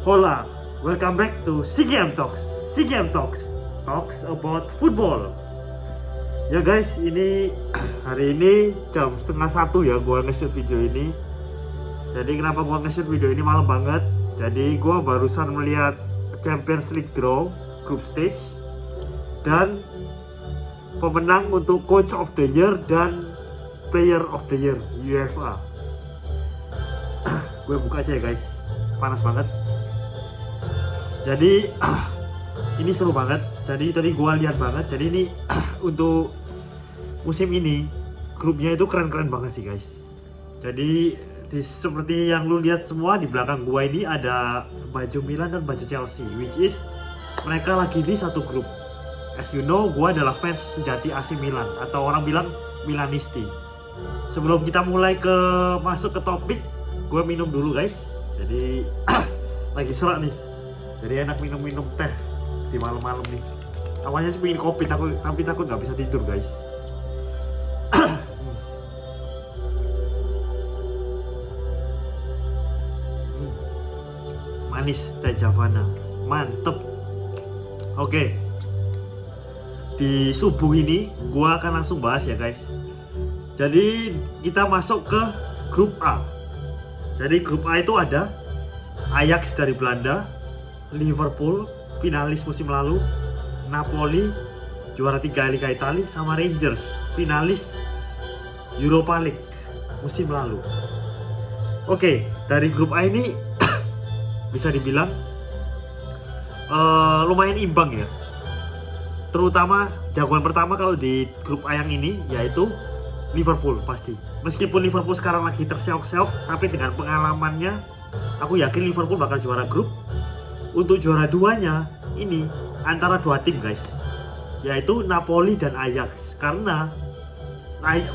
Hola, welcome back to SEAGame Talks. SEAGame Talks, talks about football. Ya guys, ini hari ini jam 12:30 ya gua nge-shoot video ini. Jadi kenapa gua nge-shoot video ini malam banget? Jadi gua barusan melihat Champions League draw group stage dan pemenang untuk Coach of the Year dan Player of the Year UEFA. Gue buka aja ya guys, panas banget. Jadi ini seru banget. Jadi tadi gue lihat banget. Jadi ini untuk musim ini grupnya itu keren-keren banget sih guys. Jadi seperti yang lu lihat semua di belakang gue ini ada baju Milan dan baju Chelsea, which is mereka lagi di satu grup. As you know, gue adalah fans sejati AC Milan atau orang bilang Milanisti. Sebelum kita mulai masuk ke topik, gue minum dulu guys. Jadi lagi serak nih. Jadi enak minum teh di malam-malam nih. Awalnya sih pengen kopi, tapi takut nggak bisa tidur guys. Manis teh Javana, mantep. Oke. Di subuh ini gua akan langsung bahas ya guys. Jadi kita masuk ke grup A. Jadi grup A itu ada Ajax dari Belanda, Liverpool finalis musim lalu, Napoli juara 3 Liga Italia, sama Rangers finalis Europa League musim lalu. Oke, dari grup A ini bisa dibilang lumayan imbang ya. Terutama jagoan pertama kalau di grup A yang ini yaitu Liverpool pasti. Meskipun Liverpool sekarang lagi terseok-seok, tapi dengan pengalamannya aku yakin Liverpool bakal juara grup. Untuk juara duanya ini antara dua tim guys, yaitu Napoli dan Ajax. Karena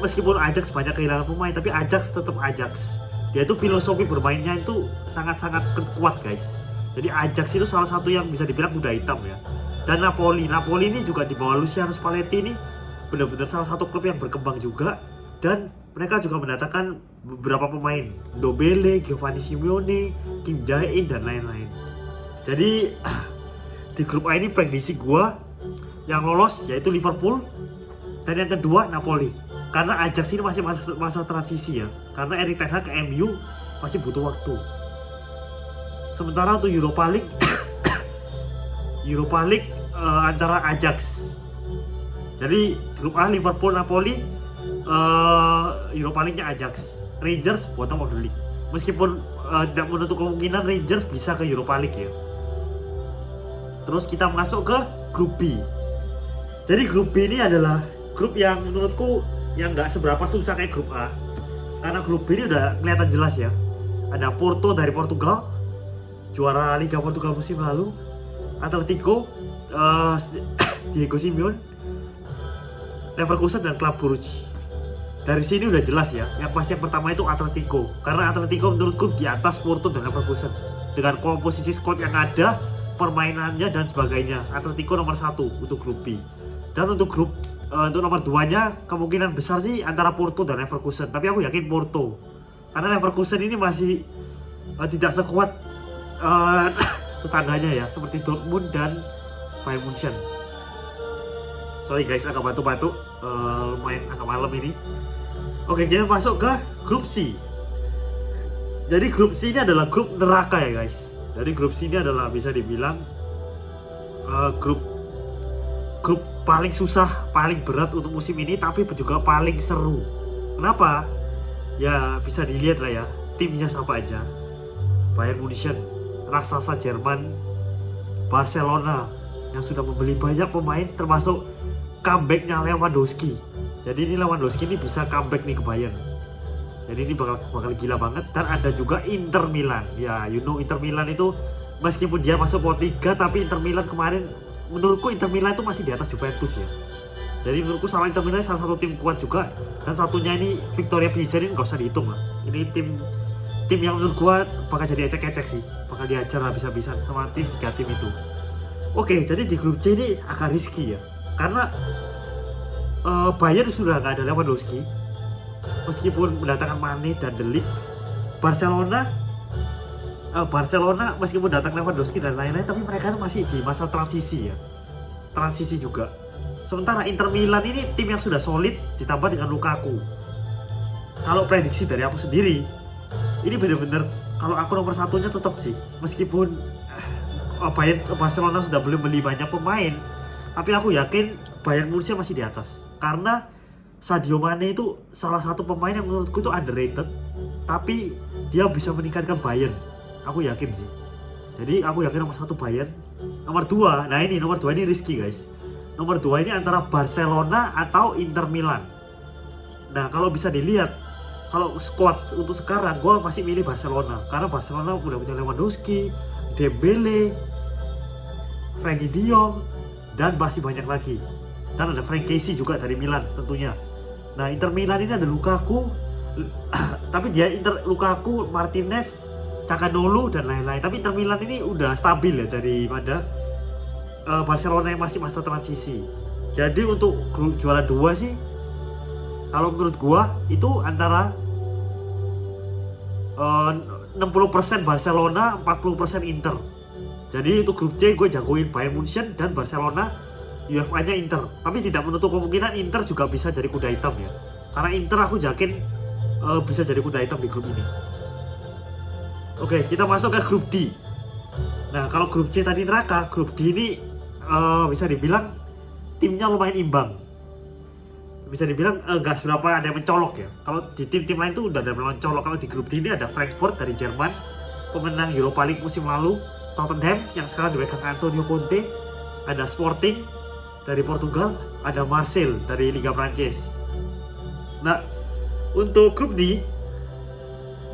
meskipun Ajax banyak kehilangan pemain, tapi Ajax tetap Ajax. Dia itu filosofi bermainnya itu sangat-sangat kuat guys. Jadi Ajax itu salah satu yang bisa dibilang kuda hitam ya. Dan Napoli ini juga di bawah Luciano Spalletti ini benar-benar salah satu klub yang berkembang juga. Dan mereka juga mendatangkan beberapa pemain, Ndombele, Giovanni Simeone, Kim Jae-in dan lain-lain. Jadi di grup A ini prediksi gua yang lolos yaitu Liverpool dan yang kedua Napoli. Karena Ajax ini masih masa transisi ya. Karena Erik ten Hag ke MU masih butuh waktu. Sementara untuk Europa League antara Ajax. Jadi grup A Liverpool, Napoli, Europa League-nya Ajax. Rangers bottom of the league. Meskipun tidak menutup kemungkinan Rangers bisa ke Europa League ya. Terus kita masuk ke grup B. Jadi grup B ini adalah grup yang menurutku yang nggak seberapa susah kayak grup A. Karena grup B ini udah kelihatan jelas ya. Ada Porto dari Portugal, juara Liga Portugal musim lalu. Atletico, Diego Simeone, Leverkusen dan Club Brugge. Dari sini udah jelas ya. Yang pasti yang pertama itu Atletico. Karena Atletico menurutku di atas Porto dan Leverkusen. Dengan komposisi squad yang ada, permainannya dan sebagainya, Atletico nomor 1 untuk grup B. Dan untuk untuk nomor 2-nya kemungkinan besar sih antara Porto dan Leverkusen. Tapi aku yakin Porto. Karena Leverkusen ini masih tidak sekuat tetangganya ya, seperti Dortmund dan Bayern Munchen. Sorry guys, agak batuk-batuk, lumayan agak malam ini. Oke, kita masuk ke grup C. Jadi grup C ini adalah grup neraka ya guys. Jadi grup C ini adalah bisa dibilang grup paling susah, paling berat untuk musim ini, tapi juga paling seru. Kenapa? Ya bisa dilihat lah ya, timnya siapa aja. Bayern Munchen, raksasa Jerman, Barcelona yang sudah membeli banyak pemain, termasuk comebacknya Lewandowski. Jadi ini Lewandowski ini bisa comeback nih ke Bayern. Jadi ini bakal gila banget. Dan ada juga Inter Milan. Ya, you know Inter Milan itu meskipun dia masuk pot 3, tapi Inter Milan kemarin menurutku Inter Milan itu masih di atas Juventus ya. Jadi menurutku salah Inter Milan salah satu tim kuat juga. Dan satunya ini Victoria Pilsen, ini gak usah dihitung lah. Ini tim yang menurut gua bakal jadi ecek-ecek sih. Bakal diajar habis-habisan sama tim 3 tim itu. Oke, jadi di grup C ini agak risky ya. Karena Bayern sudah gak ada Lewandowski. Meskipun mendatangkan Mane dan De Ligt. Barcelona Barcelona meskipun datang Lewandowski dan lain-lain, tapi mereka itu masih di masa transisi ya. Transisi juga. Sementara Inter Milan ini tim yang sudah solid ditambah dengan Lukaku. Kalau prediksi dari aku sendiri, ini benar-benar kalau aku nomor satunya tetap sih. Meskipun Barcelona sudah belum beli banyak pemain, tapi aku yakin Bayern Munchen masih di atas. Karena Sadio Mane itu salah satu pemain yang menurutku itu underrated, tapi dia bisa meningkatkan Bayern. Aku yakin sih. Jadi aku yakin nomor satu Bayern. Nomor dua, nah ini nomor dua ini risky guys. Nomor dua ini antara Barcelona atau Inter Milan. Nah kalau bisa dilihat, kalau squad untuk sekarang gue masih milih Barcelona. Karena Barcelona udah punya Lewandowski, Dembele, Frenkie de Jong, dan masih banyak lagi. Dan ada Frank Casey juga dari Milan tentunya. Nah Inter Milan ini ada Lukaku, tapi dia Lukaku, Martinez, Calhanoglu dan lain-lain. Tapi Inter Milan ini udah stabil ya daripada Barcelona yang masih masa transisi. Jadi untuk juara dua sih, kalau menurut gua itu antara 60% Barcelona, 40% Inter. Jadi untuk grup C gue jagoin Bayern Munchen dan Barcelona, UEFA-nya Inter. Tapi tidak menutup kemungkinan Inter juga bisa jadi kuda hitam ya. Karena Inter aku yakin bisa jadi kuda hitam di grup ini. Oke, kita masuk ke grup D. Nah, kalau grup C tadi neraka, grup D ini bisa dibilang timnya lumayan imbang. Bisa dibilang nggak seberapa ada yang mencolok ya. Kalau di tim-tim lain tuh udah ada yang mencolok. Kalau di grup D ini ada Frankfurt dari Jerman, pemenang Europa League musim lalu, Tottenham yang sekarang dipegang Antonio Conte, ada Sporting dari Portugal, ada Marseille dari Liga Prancis. Nah, untuk grup D,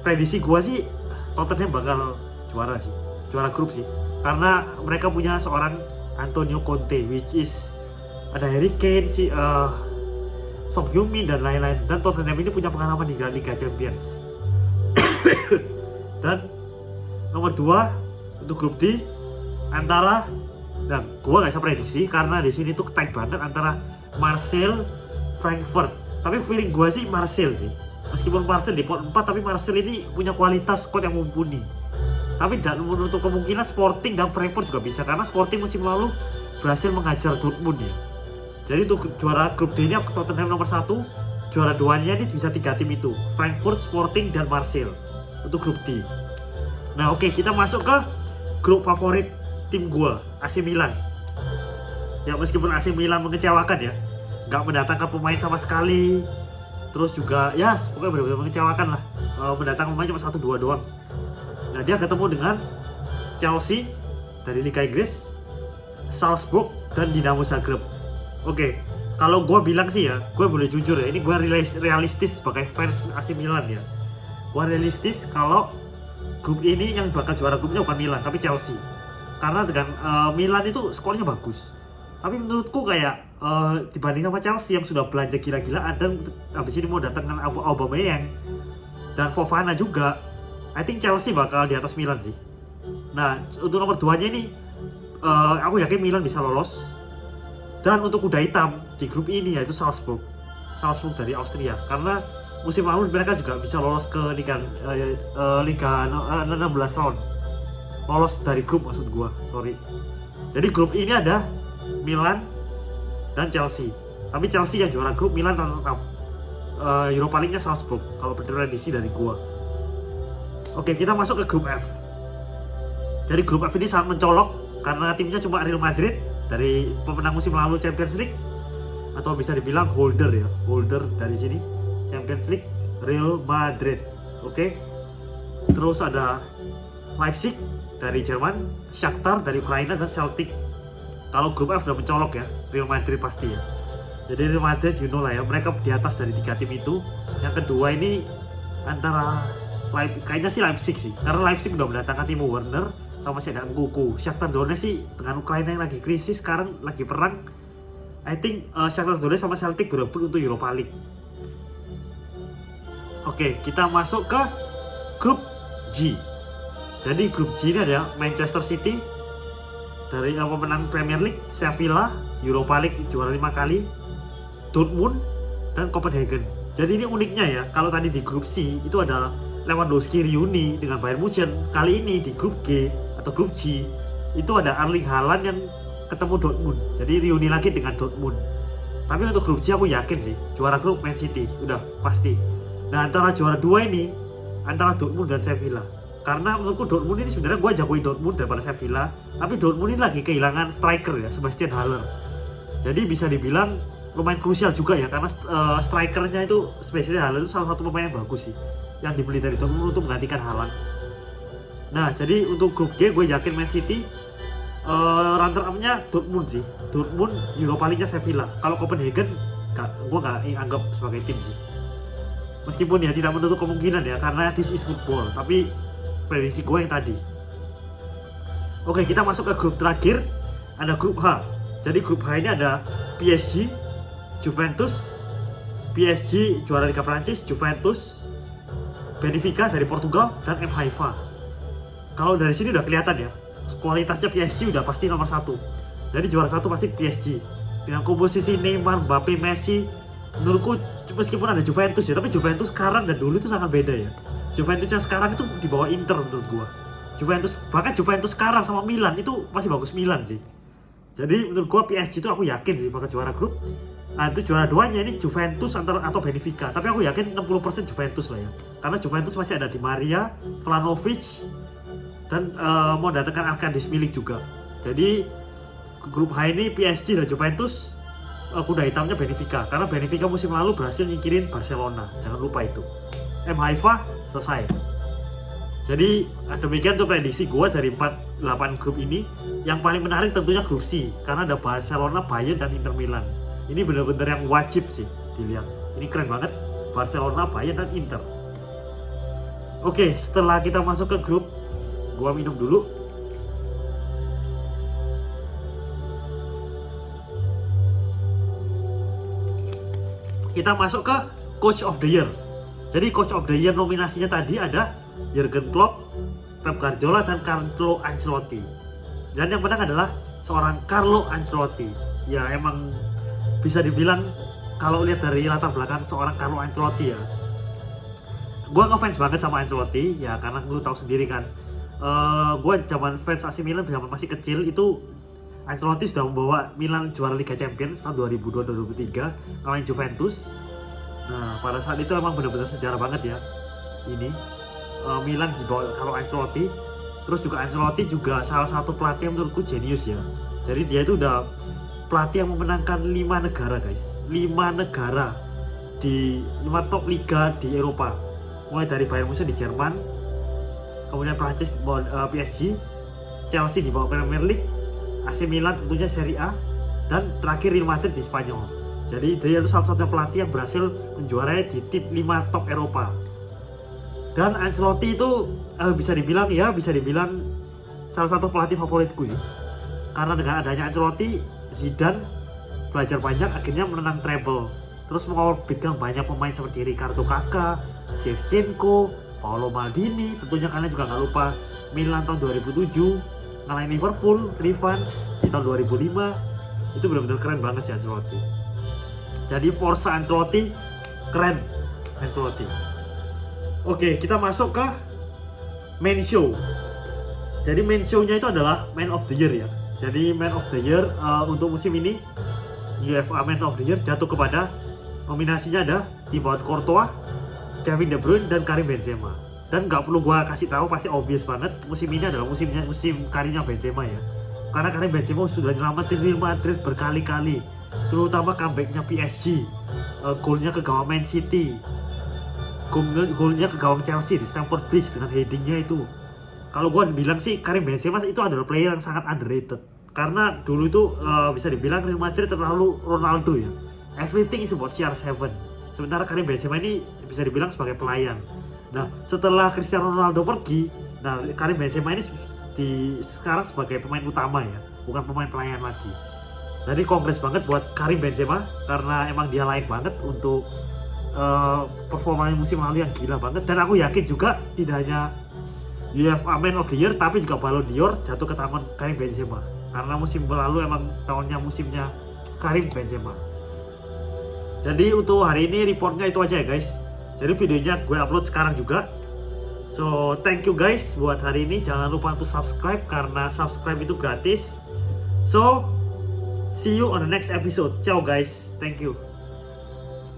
prediksi gua sih Tottenham bakal juara sih, juara grup sih, karena mereka punya seorang Antonio Conte, which is ada Harry Kane, Son Heung-min dan lain-lain. Dan Tottenham ini punya pengalaman di Liga Champions. Dan nomor 2 untuk grup D antara, dan gua nggak bisa prediksi karena di sini tuh tight banget antara Marseille, Frankfurt. Tapi feeling gua sih Marseille sih. Meskipun Marseille di pot 4, tapi Marseille ini punya kualitas squad yang mumpuni. Tapi dan menutup kemungkinan Sporting dan Frankfurt juga bisa, karena Sporting musim lalu berhasil mengajar Dortmund ya. Jadi untuk juara grup D ini Tottenham nomor 1, juara 2-nya ini bisa 3 tim itu, Frankfurt, Sporting, dan Marseille untuk grup D. Nah oke, kita masuk ke grup favorit tim gua, AC Milan. Ya meskipun AC Milan mengecewakan ya, nggak mendatangkan pemain sama sekali. Terus juga ya pokoknya benar-benar mengecewakan lah, mendatangkan pemain cuma 1-2 doang. Nah dia ketemu dengan Chelsea dari Liga Inggris, Salzburg, dan Dinamo Zagreb. Oke, kalau gue bilang sih ya, gue boleh jujur ya, ini gue realistis sebagai fans AC Milan ya. Gue realistis kalau grup ini yang bakal juara grupnya bukan Milan tapi Chelsea. Karena dengan Milan itu skornya bagus. Tapi menurutku kayak dibanding sama Chelsea yang sudah belanja gila-gilaan dan habis ini mau datangkan Aubameyang dan Fofana juga, I think Chelsea bakal di atas Milan sih. Nah untuk nomor 2-nya ini aku yakin Milan bisa lolos. Dan untuk kuda hitam di grup ini yaitu Salzburg dari Austria, karena musim lalu mereka juga bisa lolos ke Liga 16 round, lolos dari grup maksud gua, sorry. Jadi grup ini ada Milan dan Chelsea, tapi Chelsea yang juara grup, Milan runner-up. Europa League-nya Salzburg kalau prediksi dari gua. Oke, kita masuk ke grup F. Jadi grup F ini sangat mencolok karena timnya cuma Real Madrid dari pemenang musim lalu Champions League, atau bisa dibilang holder dari sini Champions League, Real Madrid. Oke. Terus ada Leipzig dari Jerman, Shakhtar dari Ukraina, dan Celtic. Kalau grup F udah mencolok ya, Real Madrid pasti ya. Jadi Real Madrid you know lah ya, mereka di atas dari 3 tim itu. Yang kedua ini antara kayaknya sih Leipzig sih, karena Leipzig udah mendatangkan Timo Werner sama si ada Nkunku. Shakhtar Donetsk sih dengan Ukraina yang lagi krisis sekarang, lagi perang, I think Shakhtar Donetsk sama Celtic berebut untuk Europa League. Oke, kita masuk ke grup G. Jadi grup G ini ada Manchester City dari pemenang Premier League, Sevilla Europa League juara 5 kali, Dortmund, dan Copenhagen. Jadi ini uniknya ya, kalau tadi di grup C itu ada Lewandowski reuni dengan Bayern Munchen. Kali ini di grup G atau grup G itu ada Erling Haaland yang ketemu Dortmund, jadi reuni lagi dengan Dortmund. Tapi untuk grup G aku yakin sih juara grup Man City, udah pasti. Nah antara juara dua ini antara Dortmund dan Sevilla, karena menurutku Dortmund ini sebenarnya gue jagoin Dortmund daripada Sevilla, tapi Dortmund ini lagi kehilangan striker ya, Sebastian Haller. Jadi bisa dibilang lumayan krusial juga ya, karena strikernya itu Sebastian Haller itu salah satu pemain yang bagus sih, yang dibeli dari Dortmund untuk menggantikan Haaland. Nah jadi untuk grup G gue yakin Man City, runner up-nya Dortmund sih. Dortmund, Europa League-nya Sevilla. Kalau Copenhagen gue nggak anggap sebagai tim sih. Meskipun ya tidak menutup kemungkinan ya, karena this is football. Tapi prediksi gue yang tadi. Oke, kita masuk ke grup terakhir. Ada grup H. Jadi grup H ini ada PSG, Juventus, PSG juara Liga Prancis, Juventus, Benfica dari Portugal, dan M Haifa. Kalau dari sini udah kelihatan ya, kualitasnya PSG udah pasti nomor satu. Jadi juara satu pasti PSG. Dengan komposisi Neymar, Mbappe, Messi, menurutku meskipun ada Juventus ya, tapi Juventus sekarang dan dulu itu sangat beda ya. Juventus yang sekarang itu di bawah Inter menurut gua. Bahkan Juventus sekarang sama Milan itu masih bagus Milan sih. Jadi menurut gua PSG itu aku yakin sih bakal juara grup. Nah itu juara duanya ini Juventus atau Benfica. Tapi aku yakin 60% Juventus lah ya. Karena Juventus masih ada Di Maria, Vlahovic, dan mau datangkan Arkadiusz Milik juga. Jadi grup H ini PSG dan Juventus, kuda hitamnya Benfica. Karena Benfica musim lalu berhasil nyingkirin Barcelona. Jangan lupa itu. M Haifa selesai. Jadi demikian tuh prediksi gue dari 8 grup ini. Yang paling menarik tentunya grup C, karena ada Barcelona, Bayern, dan Inter Milan. Ini benar-benar yang wajib sih dilihat. Ini keren banget, Barcelona, Bayern, dan Inter. Oke, setelah kita masuk ke grup, gue minum dulu. Kita masuk ke Coach of the Year. Jadi Coach of the Year nominasinya tadi ada Jurgen Klopp, Pep Guardiola, dan Carlo Ancelotti. Dan yang menang adalah seorang Carlo Ancelotti. Ya emang bisa dibilang kalau lihat dari latar belakang seorang Carlo Ancelotti ya, gue ngefans banget sama Ancelotti ya, karena lu tahu sendiri kan, gue zaman fans AC Milan zaman masih kecil itu Ancelotti sudah membawa Milan juara Liga Champions tahun 2002-2003 ngalahin Juventus. Nah pada saat itu emang benar-benar sejarah banget ya ini, Milan dibawa Carlo Ancelotti. Terus juga Ancelotti juga salah satu pelatih yang menurutku jenius ya. Jadi dia itu udah pelatih yang memenangkan 5 negara guys, 5 negara di 5 top liga di Eropa. Mulai dari Bayern Munchen di Jerman, kemudian Prancis di bawah PSG, Chelsea di bawah Premier League, AC Milan tentunya Serie A, dan terakhir Real Madrid di Spanyol. Jadi dia itu satu-satunya pelatih yang berhasil menjuarai di tim 5 top Eropa. Dan Ancelotti itu bisa dibilang salah satu pelatih favoritku sih. Karena dengan adanya Ancelotti, Zidane belajar banyak, akhirnya menang treble. Terus mengorbitkan banyak pemain seperti Ricardo Kakak, Shevchenko, Paolo Maldini. Tentunya kalian juga nggak lupa Milan tahun 2007, ngalahin Liverpool, revanche di tahun 2005. Itu benar-benar keren banget sih Ancelotti. Jadi Forza Ancelotti, keren Ancelotti. Oke, kita masuk ke main show. Jadi main show-nya itu adalah Man of the Year ya. Jadi Man of the Year untuk musim ini, UEFA Man of the Year jatuh kepada, nominasinya ada Thibaut Courtois, Kevin De Bruyne, dan Karim Benzema. Dan nggak perlu gua kasih tahu, pasti obvious banget, musim ini adalah musim karirnya Benzema ya. Karena Karim Benzema sudah nyelamatin Real Madrid berkali-kali, terutama comeback-nya PSG, golnya ke gawang Man City, golnya ke gawang Chelsea di Stamford Bridge dengan headingnya itu. Kalau gue bilang sih Karim Benzema itu adalah player yang sangat underrated. Karena dulu itu bisa dibilang Real Madrid terlalu Ronaldo ya. Everything is about CR7. Sementara Karim Benzema ini bisa dibilang sebagai pelayan. Nah setelah Cristiano Ronaldo pergi, nah Karim Benzema ini sekarang sebagai pemain utama ya, bukan pemain pelayan lagi. Jadi kongres banget buat Karim Benzema, karena emang dia layak banget untuk performanya musim lalu yang gila banget. Dan aku yakin juga tidak hanya UEFA Man of the Year, tapi juga Ballon d'Or jatuh ke tangan Karim Benzema, karena musim lalu emang musimnya Karim Benzema. Jadi untuk hari ini reportnya itu aja ya guys. Jadi videonya gue upload sekarang juga. So thank you guys buat hari ini. Jangan lupa untuk subscribe karena subscribe itu gratis. So see you on the next episode. Ciao guys. Thank you.